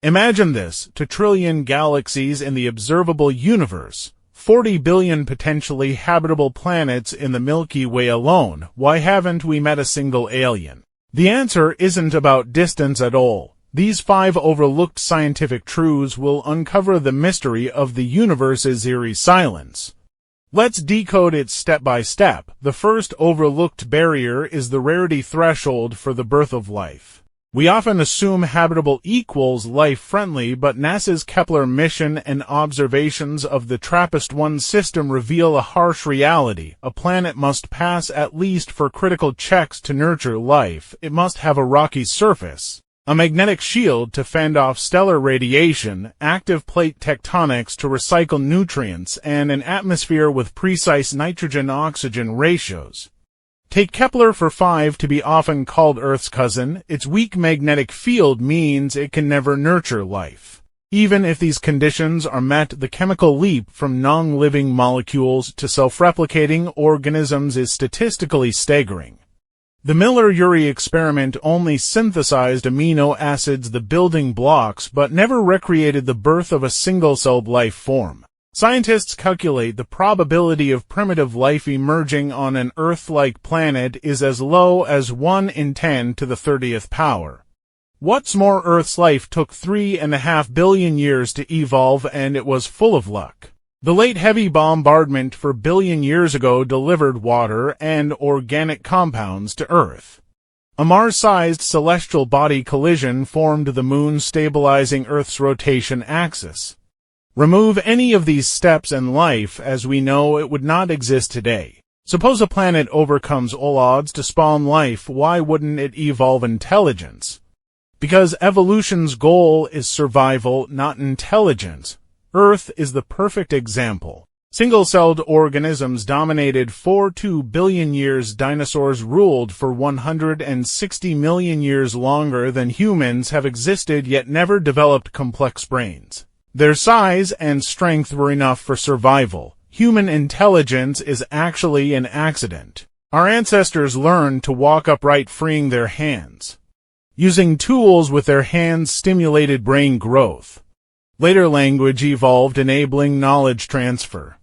Imagine this, 2 trillion galaxies in the observable universe, 40 billion potentially habitable planets in the Milky Way alone. Why haven't we met a single alien? The answer isn't about distance at all. These 5 overlooked scientific truths will uncover the mystery of the universe's eerie silence. Let's decode it step by step. The first overlooked barrier is the rarity threshold for the birth of life. We often assume habitable equals life-friendly, but NASA's Kepler mission and observations of the TRAPPIST-1 system reveal a harsh reality. A planet must pass at least for critical checks to nurture life. It must have a rocky surface, a magnetic shield to fend off stellar radiation, active plate tectonics to recycle nutrients, and an atmosphere with precise nitrogen-oxygen ratios. Take Kepler for 5 to be often called Earth's cousin. Its weak magnetic field means it can never nurture life. Even if these conditions are met, the chemical leap from non-living molecules to self-replicating organisms is statistically staggering. The Miller-Urey experiment only synthesized amino acids, the building blocks, but never recreated the birth of a single-celled life form. Scientists calculate the probability of primitive life emerging on an Earth-like planet is as low as 1 in 10 to the 30th power. What's more, Earth's life took 3.5 billion years to evolve, and it was full of luck. The late heavy bombardment 4 billion years ago delivered water and organic compounds to Earth. A Mars-sized celestial body collision formed the Moon, stabilizing Earth's rotation axis. Remove any of these steps and life, as we know it, would not exist today. Suppose a planet overcomes all odds to spawn life. Why wouldn't it evolve intelligence? Because evolution's goal is survival, not intelligence. Earth is the perfect example. Single-celled organisms dominated for 2 billion years. Dinosaurs ruled for 160 million years, longer than humans have existed, yet never developed complex brains. Their size and strength were enough for survival. Human intelligence is actually an accident. Our ancestors learned to walk upright, freeing their hands. Using tools with their hands stimulated brain growth. Later, language evolved, enabling knowledge transfer.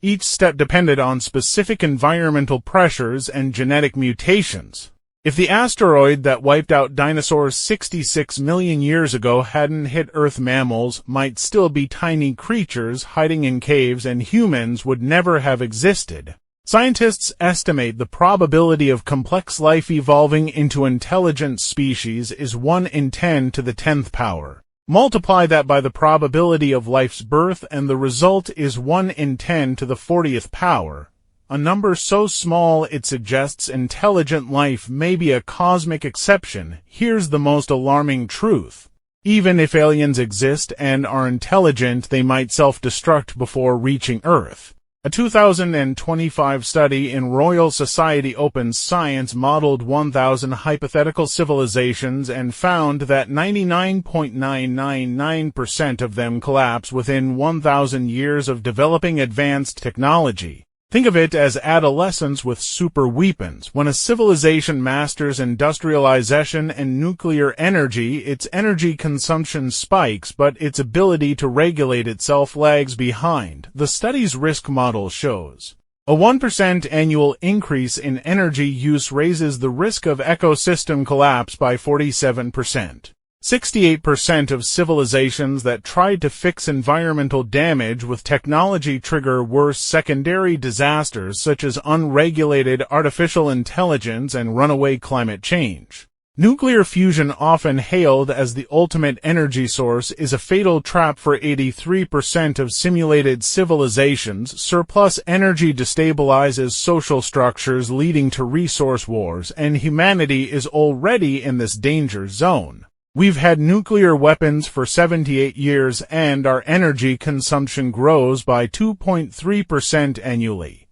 Each step depended on specific environmental pressures and genetic mutations. If the asteroid that wiped out dinosaurs 66 million years ago hadn't hit Earth, mammals might still be tiny creatures hiding in caves, and humans would never have existed. Scientists estimate the probability of complex life evolving into intelligent species is 1 in 10 to the 10th power. Multiply that by the probability of life's birth, and the result is 1 in 10 to the 40th power. A number so small it suggests intelligent life may be a cosmic exception. Here's the most alarming truth. Even if aliens exist and are intelligent, they might self-destruct before reaching Earth. A 2025 study in Royal Society Open Science modeled 1,000 hypothetical civilizations and found that 99.999% of them collapse within 1,000 years of developing advanced technology. Think of it as adolescence with super weapons. When a civilization masters industrialization and nuclear energy, its energy consumption spikes, but its ability to regulate itself lags behind. The study's risk model shows a 1% annual increase in energy use raises the risk of ecosystem collapse by 47%. 68% of civilizations that tried to fix environmental damage with technology trigger worse secondary disasters such as unregulated artificial intelligence and runaway climate change. Nuclear fusion, often hailed as the ultimate energy source, is a fatal trap for 83% of simulated civilizations. Surplus energy destabilizes social structures, leading to resource wars, and humanity is already in this danger zone. We've had nuclear weapons for 78 years, and our energy consumption grows by 2.3% annually.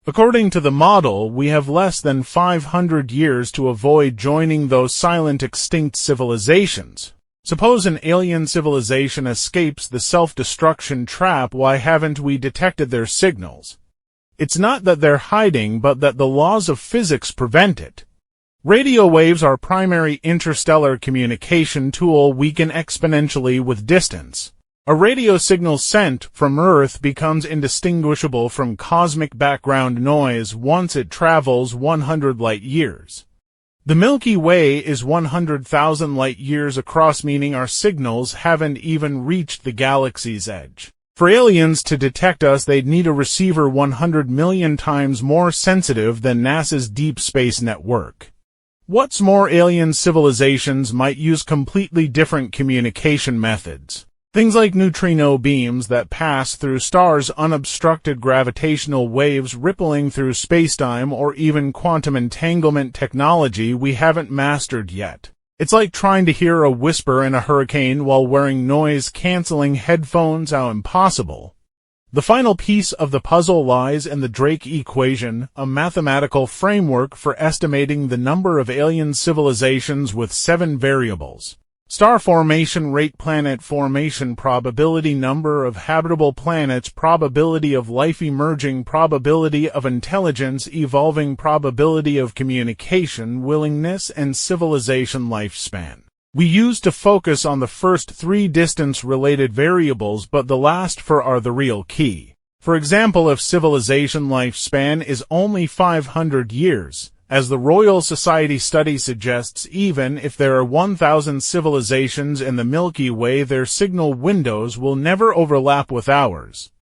According to the model, we have less than 500 years to avoid joining those silent extinct civilizations. Suppose an alien civilization escapes the self-destruction trap. Why haven't we detected their signals? It's not that they're hiding, but that the laws of physics prevent it. Radio waves are primary interstellar communication tool weaken exponentially with distance. A radio signal sent from Earth becomes indistinguishable from cosmic background noise once it travels 100 light-years. The Milky Way is 100,000 light-years across, meaning our signals haven't even reached the galaxy's edge. For aliens to detect us, they'd need a receiver 100 million times more sensitive than NASA's Deep Space Network. What's more, alien civilizations might use completely different communication methods. Things like neutrino beams that pass through stars, unobstructed gravitational waves rippling through spacetime, or even quantum entanglement technology we haven't mastered yet. It's like trying to hear a whisper in a hurricane while wearing noise-canceling headphones. How impossible. The final piece of the puzzle lies in the Drake equation, a mathematical framework for estimating the number of alien civilizations with 7 variables. Star formation rate, planet formation probability, number of habitable planets, probability of life emerging, probability of intelligence evolving, probability of communication, willingness, and civilization lifespan. We used to focus on the first 3 distance-related variables, but the last 4 are the real key. For example, if civilization lifespan is only 500 years, as the Royal Society study suggests, even if there are 1,000 civilizations in the Milky Way, their signal windows will never overlap with ours.